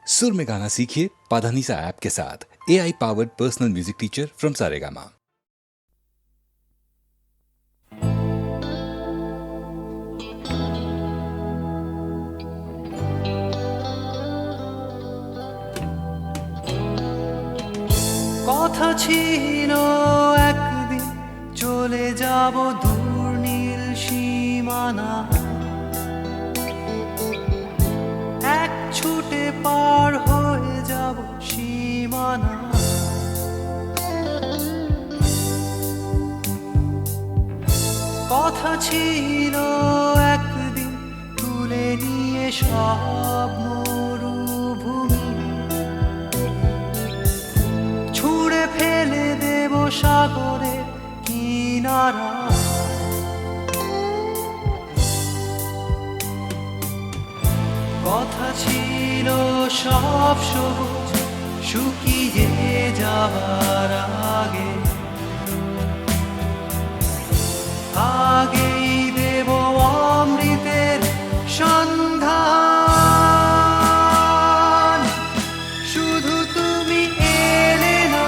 सुर में गाना सीखिए पाधानीसा ऐप के साथ। AI powered personal music teacher from Saregama. কথা ছিল একদিন চলে যাব দূর নীল সীমানা, এক ছুটে পার হয়ে যাব সীমানা। কথা ছিল একদিন তুলে নিয়ে সব মরুভূমি, ছুঁড়ে ফেলে দেব সাগরের কিনারা। কথা ছিল সব সবুজ শুকিয়ে যাবার আগে, আগেই দেব অমৃতের সন্ধান। শুধু তুমি এলে না,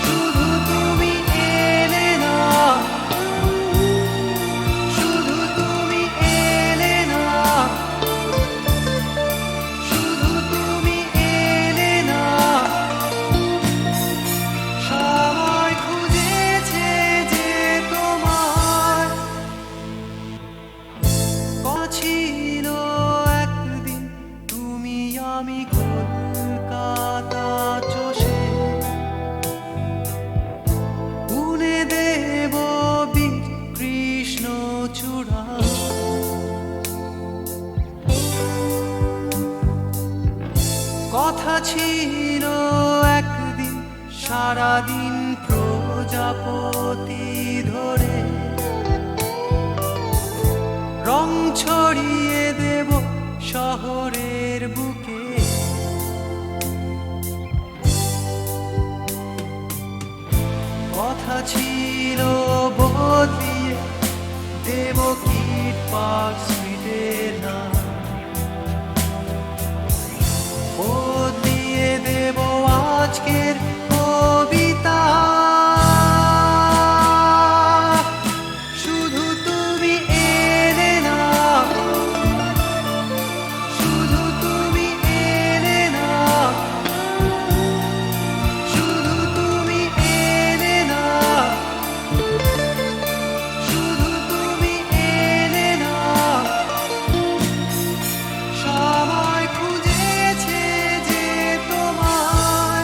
শুধু তুমি এলে না, শুধু তুমি এলে না, শুধু তুমি এলে না। সবাই খুঁজেছে যে তোমার ছিল একদিন তুমি আমি কলকাতা চষে বুনে দেব বীর কৃষ্ণ চূড়া। কথা ছিল একদিন সারাদিন প্রজাপতি ধরে রং ছড়িয়ে দেব শহরের বুকে। কথা ছিল বদলিয়ে দেব কিট পার্ক স্ট্রিটের নাম, বদলিয়ে দেব আজকের কবিতা। শুধু তুমি এলে না, শুধু তুমি এলে না, শুধু তুমি এলে না, শুধু তুমি এলে না। সবাই খুঁজেছে যে তোমার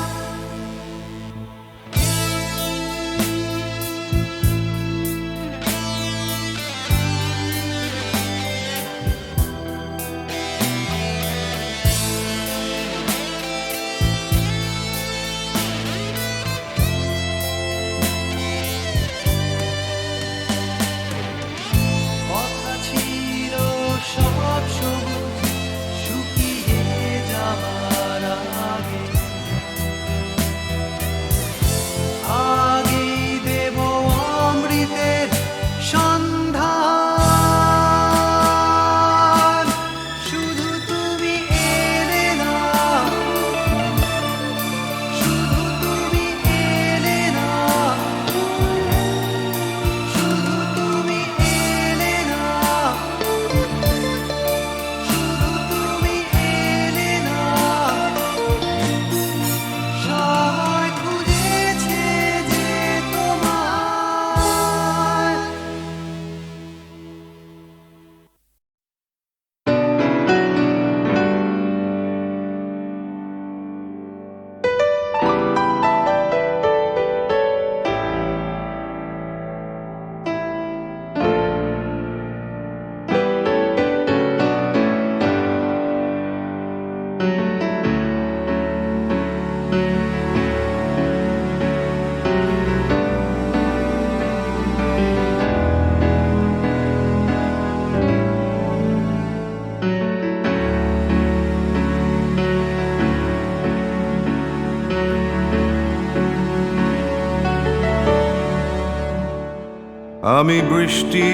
কথা ছিল সব সবুজ শুকিয়ে যাবার আগে, আগেই দেব অমৃতের সন্ধান। শুধু তুমি এলে না, শুধু তুমি এলে না, শুধু তুমি এলে না, শুধু তুমি এলে না। সবাই খুঁজেছে যে তোমার আমি বৃষ্টি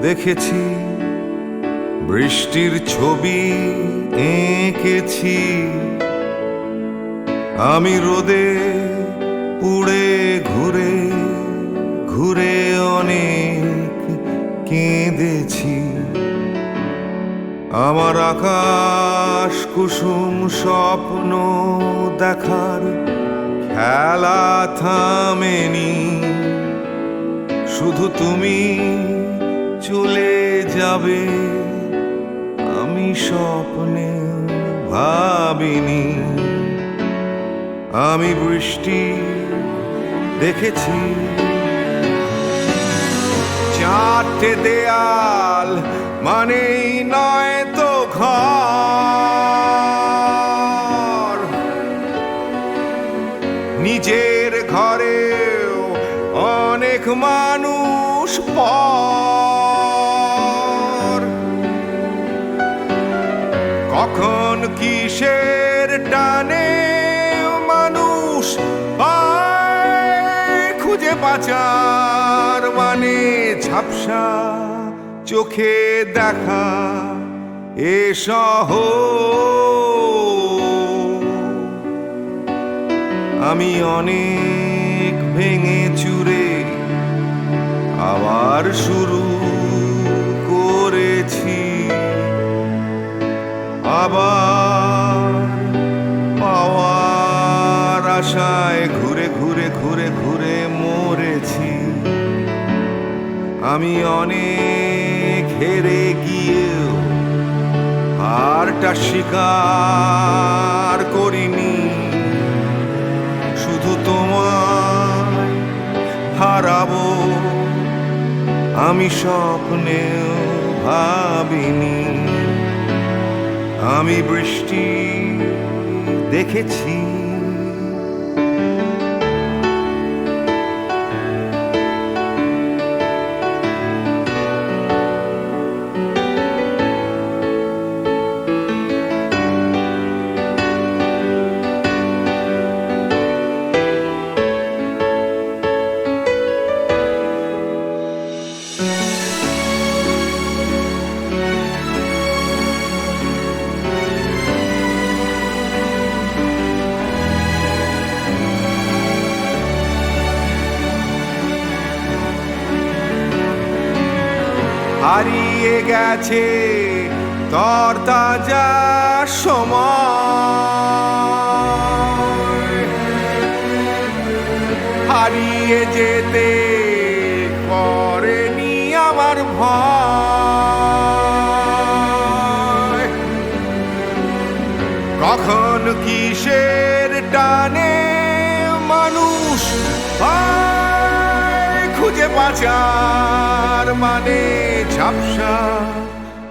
দেখেছি, বৃষ্টির ছবি এঁকেছি আমি রোদে পুড়ে ঘুরে ঘুরে অনেক কেঁদেছি আমার আকাশ কুসুম স্বপ্ন দেখার খেলা থামেনি শুধু তুমি চলে যাবে আমি স্বপ্নে ভাবিনি আমি বৃষ্টি দেখেছি চারটে দেয়াল মানেই নয় তো ঘর নিজের ঘরেও অনেক মানুষ পর কখন কিসের টানে মানুষ পায় খুঁজে বাঁচার মানে ঝাপসা চোখে দেখা এ শহর আমি অনেক ভেঙে চুরে আবার শুরু করেছি আবার পাওয়ার আশায় ঘুরে ঘুরে ঘুরে ঘুরে মরেছি আমি অনেক হেরে গিয়েও হারটা স্বীকার করিনি শুধু তোমায় হারাবো আমি স্বপ্নেও ভাবিনি আমি বৃষ্টি দেখেছি হারিয়ে গেছে তরতাজা সময় হারিয়ে যেতে করেনি আমার ভয় কখন কিসের টানে মানুষ পায় খুঁজে বাঁচার মানে ঝাপসা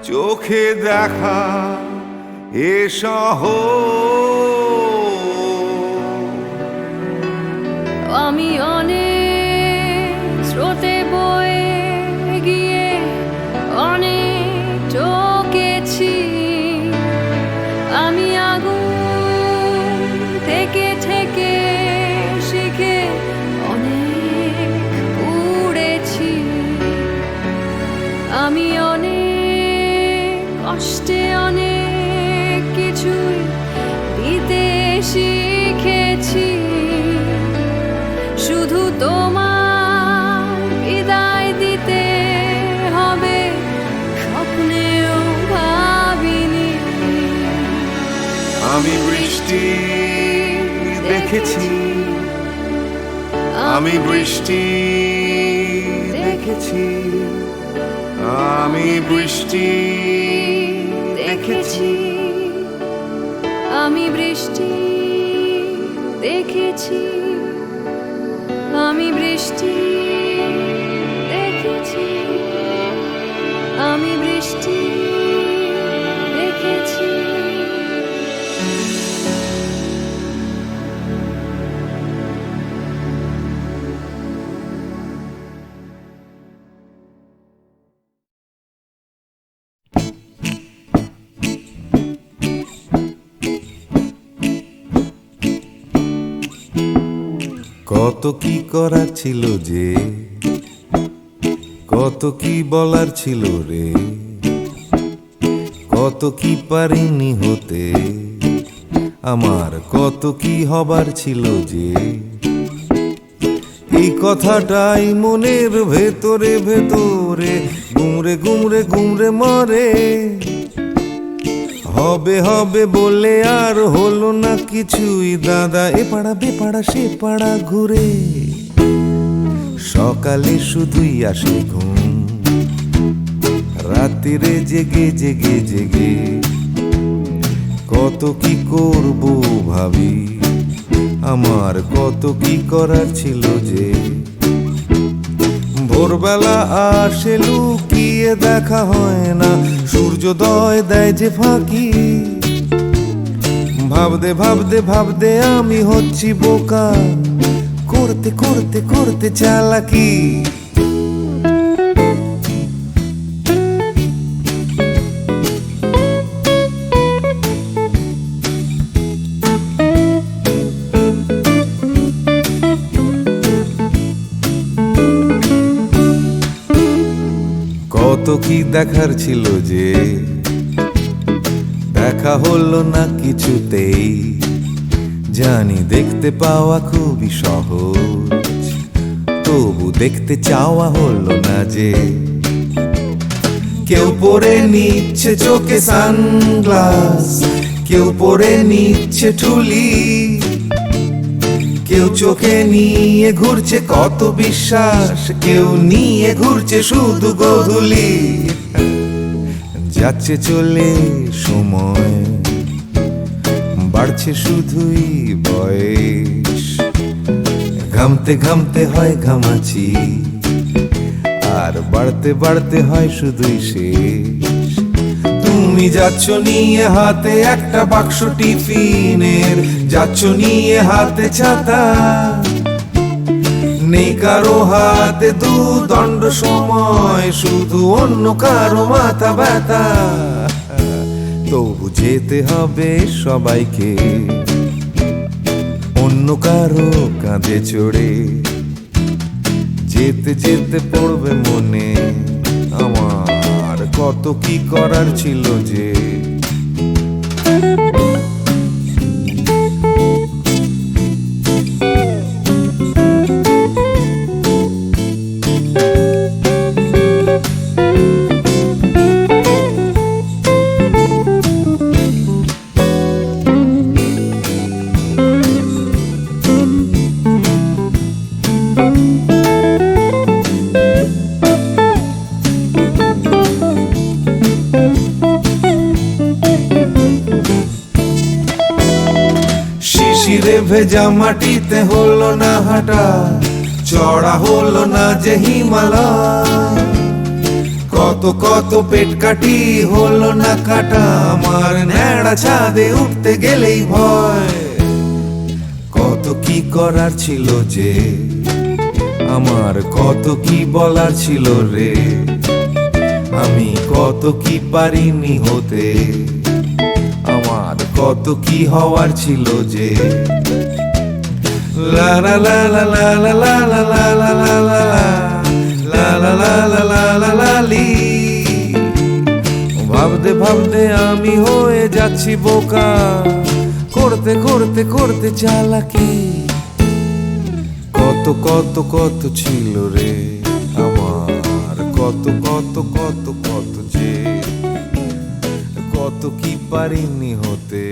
চোখে দেখা এ শহর আমি অনেক স্রোতে বয়ে গিয়ে অনেক টকেছি আমি আগুন থেকে থেকে শিখে অনেক পুড়েছি আমি অনেক কষ্টে অনেক কিছুই দিতে শিখেছি শুধু তোমার বিদায় দিতে হবে স্বপ্নেও ভাবিনি আমি বৃষ্টি দেখেছি আমি বৃষ্টি দেখেছি আমি বৃষ্টি দেখেছি আমি বৃষ্টি দেখেছি আমি বৃষ্টি দেখেছি আমি বৃষ্টি দেখেছি কত কি করার ছিল যে কত কি বলার ছিল রে কত কি পারিনি হতে, আমার কত কি হবার ছিল যে, এই কথাটাই মনের ভেতরে ভেতরে গুমরে গুমরে গুমরে মরে। হবে হবে বলে আর হলো না কিছুই দাদা, এ পাড়া বেপাড়া সে পাড়া ঘুরে। সকালে শুধুই আসে ঘুম, রাত্রিরে জেগে জেগে জেগে কত কি করব ভাবি, আমার কত কি করার ছিল যে। ভোরবেলা আসে লুকিয়ে দেখা হয় না, সূর্যোদয় দেয় যে ফাঁকি। ভাবতে ভাবতে ভাবতে আমি হচ্ছি বোকা, করতে করতে করতে চালাকি। কত কি দেখার ছিল যে, দেখা হলো না কিছুতেই। জানি দেখতে পাওয়া খুবই সহজ, তবু দেখতে চাওয়া হলো না যে। কেউ পরে নিচ্ছে চোখে সানগ্লাস, কেউ পরে নিচ্ছে ঠুলি, কেউ চোখে নিয়ে ঘুরছে কত বিশ্বাস, কেউ নিয়ে ঘুরছে শুধু গোধূলি। যাচ্ছে চলে সময়, বাড়ছে শুধুই বয়স, ঘামতে ঘামতে হয় ঘামাচি, আর বাড়তে বাড়তে হয় শুধুই শেষ। তুমি যাচ্ছ নিয়ে হাতে একটা বাক্স টিফিনের, যাচ্ছ নিয়ে হাতে ছাতা, নেই কারো হাতে দুদণ্ড সময়, শুধু অন্য কারো মাথা ব্যথা। তবু যেতে হবে সবাইকে অন্য কারো কাঁধে চড়ে। যেতে যেতে পড়বে মনে আমার কত কি করার ছিল যে। শিশিরে ভেজা মাটিতে হলো না হাঁটা, চড়া হলো না যে হিমালয়। কত কত পেট কাটি হলো না কাটা, আমার ন্যাড়া ছাদে উঠতে গেলেই ভয়। কত কি করার ছিল যে, আমার কত কি বলার ছিল রে, আমি কত কি পারিনি হতে, আমার কত কি হওয়ার ছিল যে। লা লা লা লা লা লা লা লা লা লা লা লা লা লা লা লা লা লা লা লি। ভাবতে ভাবতে আমি হয়ে যাচ্ছি বোকা, করতে করতে করতে চালাকি। কত কত কত ছিল রে আমার, কত কত কত কত যে, কত কি পারিনি হতে,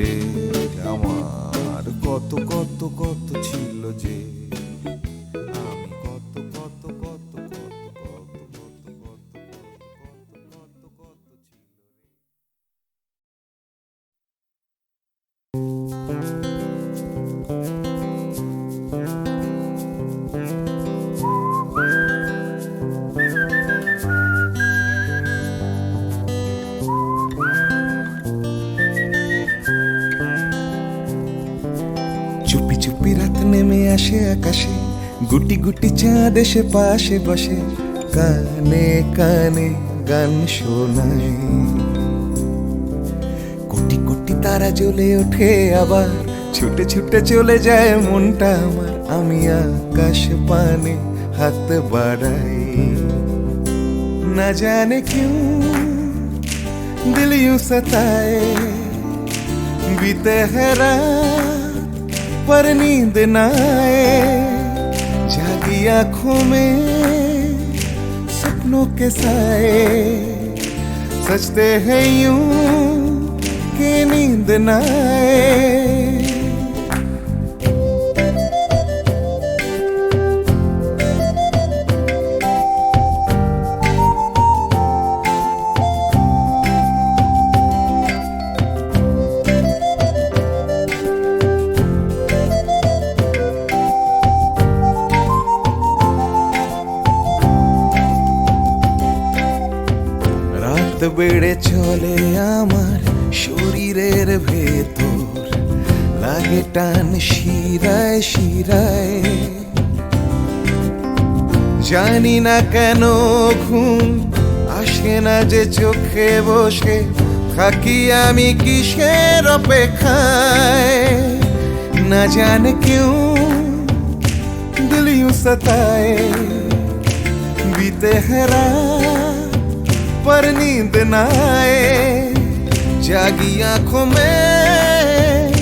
আমার কত কত কত ছিল যে। আমি কত কত কত কত কত কত কত কত কত কত ছিল। চুপি চুপি রাত নেমে আসে আকাশে, গুটি গুটি চাঁদ এসে পাশে বসে, কানে কানে গান শোনায়। কোটি কোটি তারা জ্বলে ওঠে আবার, ছুটে ছুটে চলে যায় মনটা আমার। আমি আকাশ পানে হাত বাড়াই, না জানে কেউ दिल यूं सताए बीते है रात पर नींद न आए जागी आंखों में सपनों के साए सजते हैं यूं कि नींद न आए বেড়ে চলে আমার শরীরের ভেতর লাগে টান শিরায় শিরায় জানি না কেন ঘুম আসে না যে চোখে বসে থাকি আমি কিসের অপেক্ষায় না জানে কেউ দিল यूं सताए बीते है रात पर नींद न आए जागी आंखों में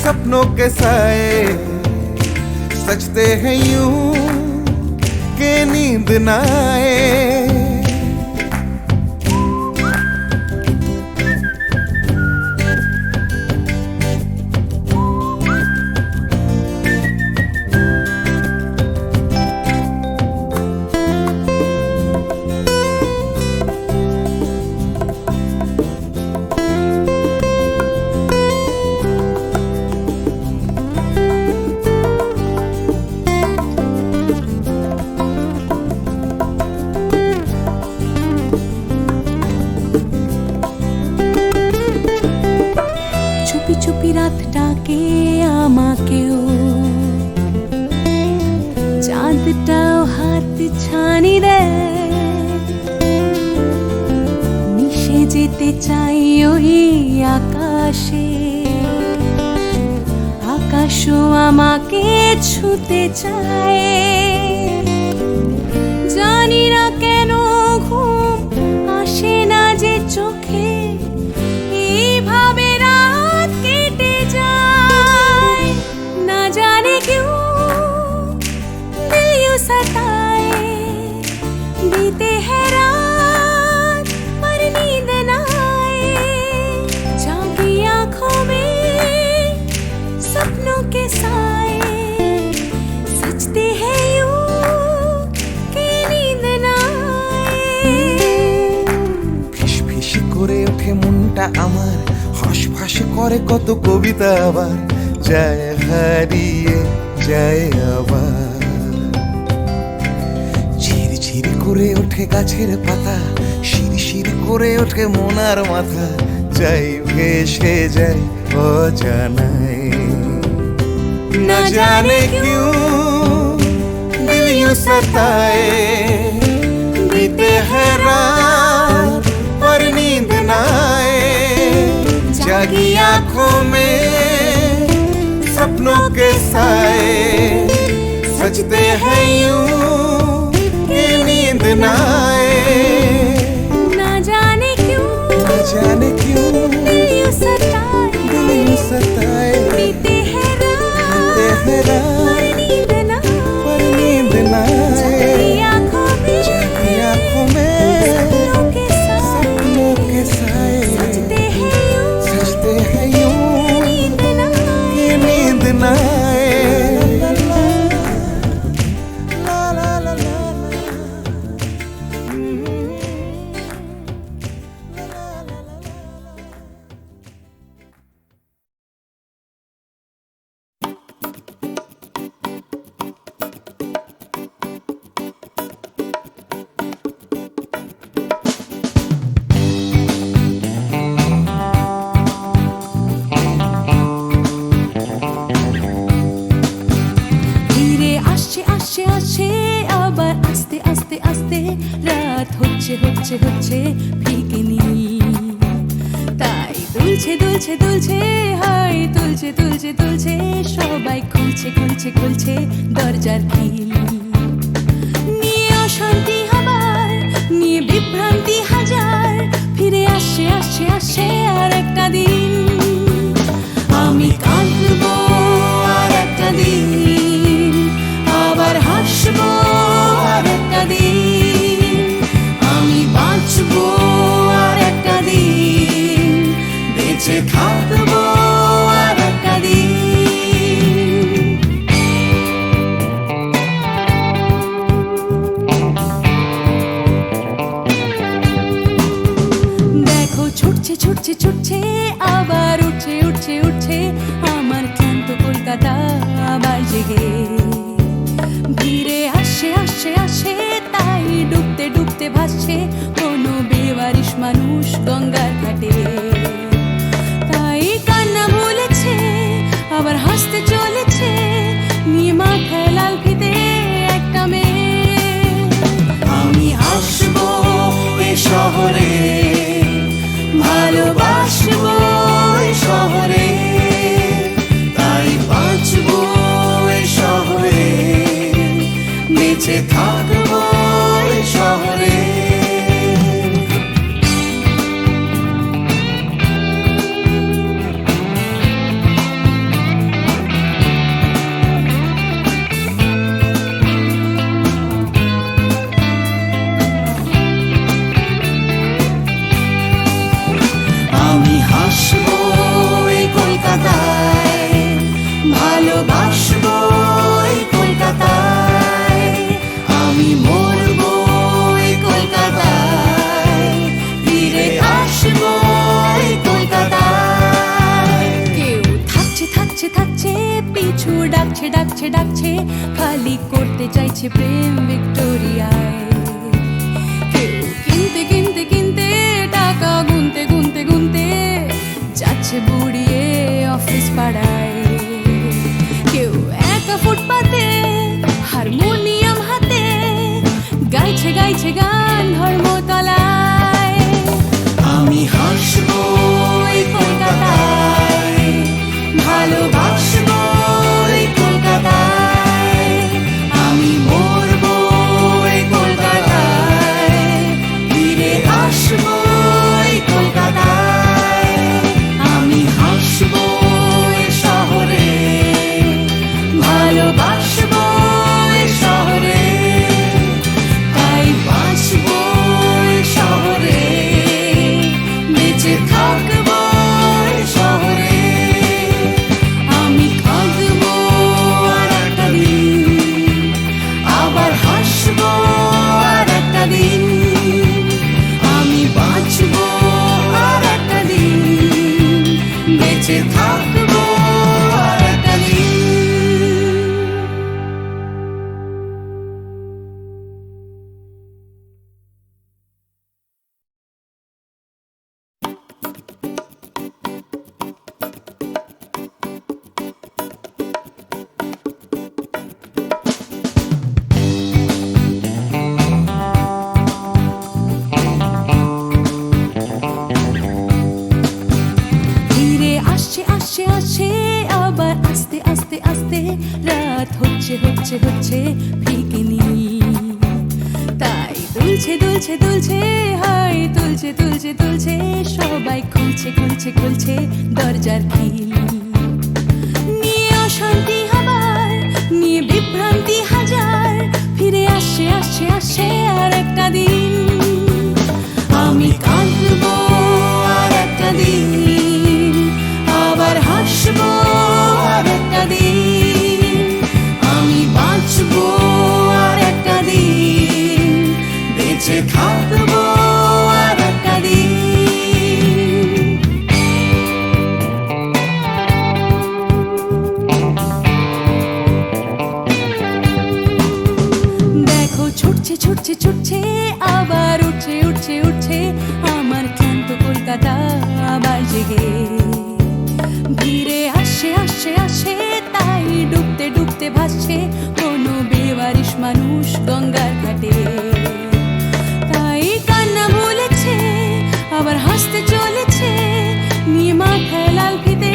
सपनों के साए सजते हैं यूं कि नींद न आए চুপি রাত ডাকে আমাকেও চাঁদটাও হাত ছানি দেয় মিশে যেতে চাই ওই আকাশে আকাশও আমাকে ছুতে চায় জানি না কেন ঘুম আসে না যে চোখে এইভাবে রাত কেটে যায় না জানে কেউ दिल यूं सताए बीते है रात पर नींद न आए जागी आंखों में सपनों के साए सजते हैं यूं कि नींद न आए ফিস ফিস করে ওঠে মনটা আমার হাঁস করে কত কবিতা আবার যায় হারিয়ে যায় আবার ঝিরঝির করে ওঠে গাছের পাতা শিরশির করে ওঠে মনার মাথা যাই ভেসে যায় অজানায় না জানে क्यों दिल यूं सताए बीते है रात पर नींद न आए जागी आंखों में सपनों के साए सजते हैं यूं कि नींद न आए ना जाने क्यों दिल यूं सताए बीते है रात पर नींद न आए जागी आंखों में सपनों के साए सजते हैं यूं कि नींद न आए ला ला ला ला হচ্ছে ফিকে তাই দুলছে দুলছে দুলছে হাই তুলছে তুলছে তুলছে সবাই খুলছে খুলছে খুলছে দরজার খিল নিয়ে অশান্তি আবার নিয়ে বিভ্রান্তি হাজার ফিরে আসছে আসছে আসছে আর একটা দিন, আমি কাঁদবো আর একটা দিন, আবার হাসবো আর একটা দিন, আমি বাঁচবো আর একটা দিন, বেঁচে থাকবো আর একটা দিন। দেখো ছুটছে ছুটছে ছুটছে আবার উঠছে উঠছে উঠছে আমার ক্লান্ত কলকাতা আবার জেগে, ভিড়ে আসছে আসছে আসছে তাই ডুবতে ডুবতে ভাসছে কোনো বেওয়ারিশ মানুষ গঙ্গার ঘাটে, তাই কান্না ভুলেছে আবার হাসতে চলেছে নিয়ে মাথায় লাল ফিতে একটা মেয়ে। আমি আসবো এ শহরে, ভালোবাসবো এ শহরে, তাই বাঁচবো এ শহরে, বেঁচে থাকবো এ শহরে। আমি হাসবো এই কলকাতায়, ভালোবাসবো এই কলকাতায়, আমি মরবো এই কলকাতায়, ফিরে আসবো এই কলকাতায়। কেউ থাকছে থাকছে থাকছে পিছু ডাকছে ডাকছে ডাকছে খালি করতে চাইছে প্রেম ভিক্টোরিয়ায়, কেউ কিনতে কিনতে কিনতে টাকা গুনতে গুনতে গুনতে যাচ্ছে বুড়িয়ে অফিস পাড়ায়, কেউ একা ফুটপাতে হারমোনিয়াম হাতে গাইছে গাইছে গান ধর্মতলায়। আমি হাসবো এই কলকাতায়, ভালোবাসবো এই কলকাতায়, আমি মরবো এই কলকাতায়, ফিরে আসবো এই কলকাতায়। আমি হাসবো এ শহরে, ভালোবাসবো এ শহরে, তাই বাঁচবো এ শহরে, বেঁচে থাকবো এ শহরে। আমি কাঁদবো আর একটা দিন, আবার হাসবো আর একটা দিন, আমি বাঁচবো আর একটা দিন, বেঁচে থাকবো আর একটা দিন। ধীরে আসছে আসছে আসছে আবার আস্তে আস্তে আস্তে রাত হচ্ছে হচ্ছে হচ্ছে ফিকে নীল, তাই দুলছে দুলছে দুলছে হাই তুলছে তুলছে তুলছে সবাই খুলছে খুলছে খুলছে দরজার খিল, নিয়ে অশান্তি আবার নিয়ে বিভ্রান্তি হাজার, ফিরে আসছে আসছে আসছে আর একটা দিন, আমি কাঁদবো আর একটা দিন, আবার হাসবো আর একটা দিন, আমি বাঁচবো আর একটা দিন, বেঁচে থাকবো আর একটা দিন। দেখো ছুটছে ছুটছে ছুটছে আবার উঠছে উঠছে উঠছে আমার ক্লান্ত কলকাতা আবার জেগে, ভিড়ে আসছে আসছে আসছে তাই ডুবতে ডুবতে ভাসছে কোনো বেওয়ারিশ মানুষ গঙ্গার ঘাটে, তাই কান্না ভুলেছে আবার হাসতে চলেছে নিয়ে মাথায় লাল ফিতে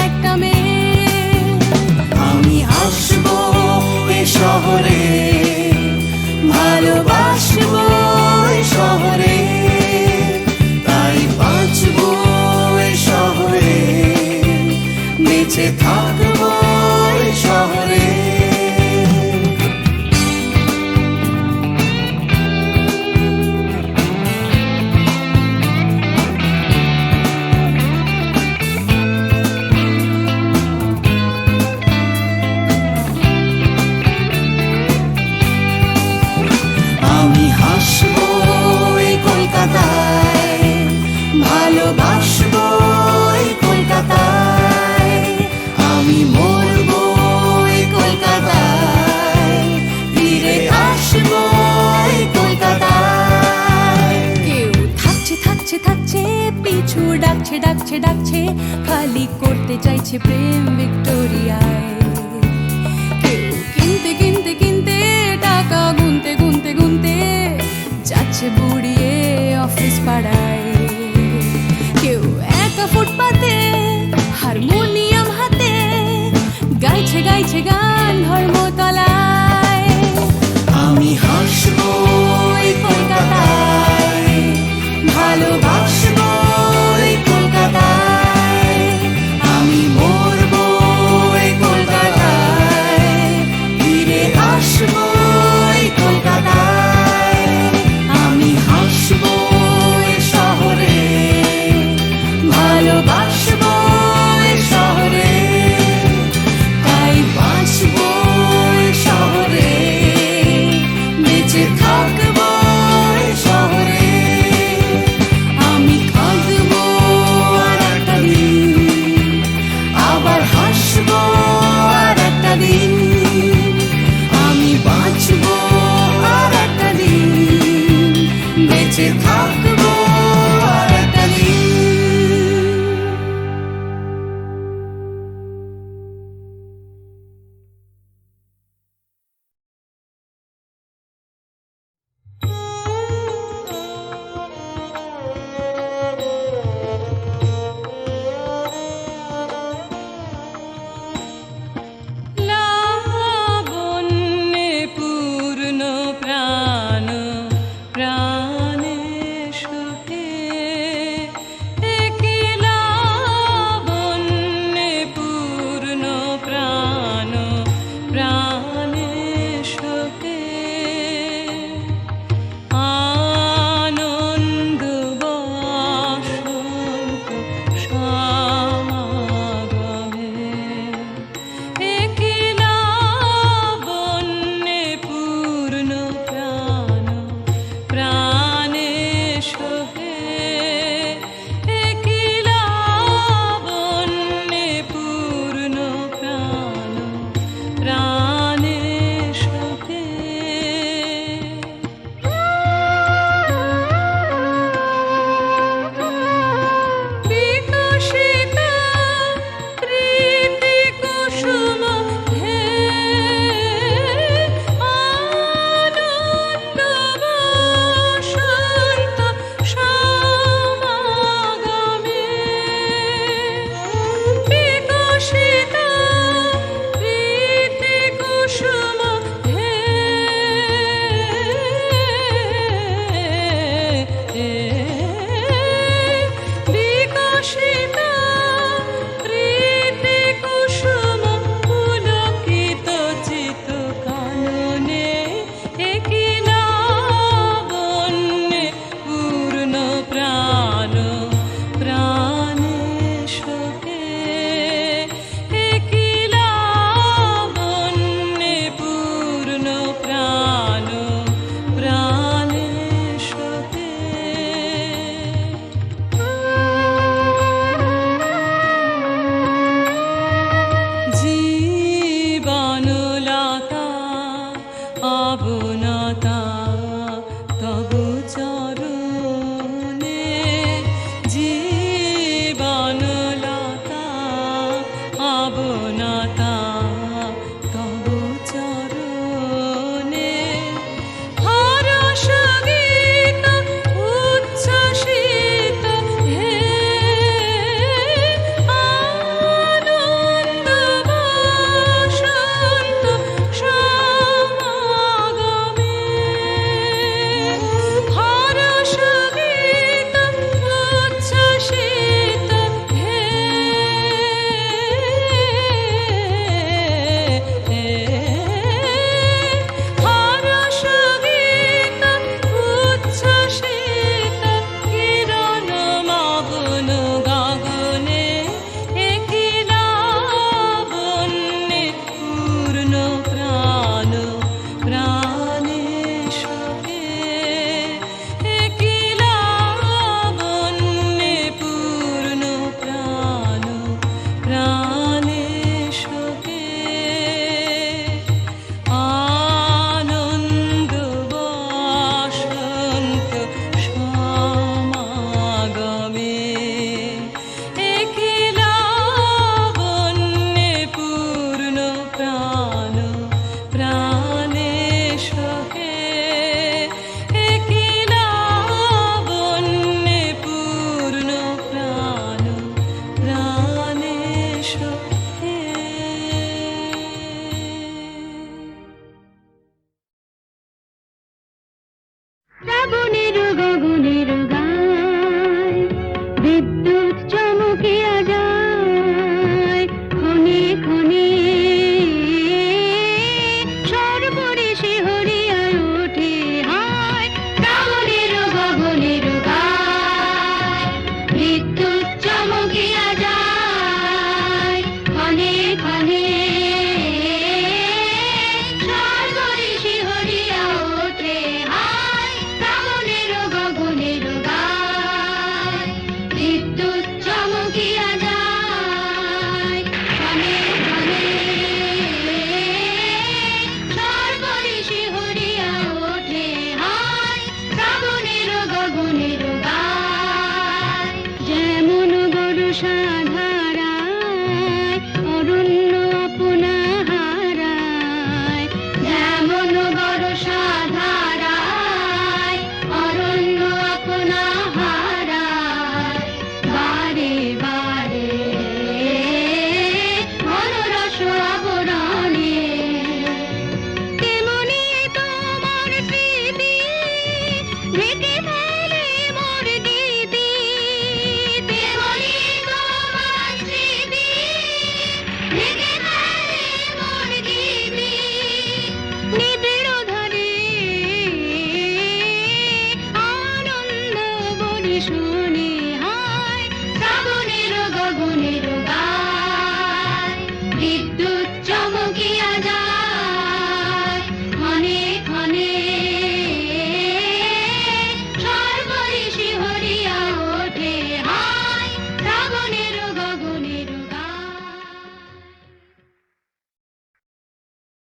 একটা মেয়ে। আমি আসবো এ শহরে, ভালোবাসবো এ শহরে, তাই বেঁচে থাকবো এই শহরে। আমি হাসবো এই কলকাতায়, ভালোবাসবো এই কলকাতায়, আমি মরবো এই কলকাতায়, ফিরে আসবো এই কলকাতায়। কেউ থাকছে থাকছে থাকছে, পিছু ডাকছে ডাকছে ডাকছে, খালি করতে চাইছে প্রেম ভিক্টোরিয়ায়। কেউ কিনতে কিনতে কিনতে, টাকা গুনতে গুনতে গুনতে, যাচ্ছে বুড়িয়ে অফিস পাড়ায়। কেউ একা ফুটপাতে হারমোনিয়াম হাতে, গাইছে গাইছে গান ধর্মতলায়। আমি হাসবো এই কলকাতায়, ভালোবাসবো এই কলকাতায়, আমি মরবো এই কলকাতায়, ফিরে আসবো এই কলকাতায়। আমি হাসবো এই শহরে, ভালোবাসবো এসো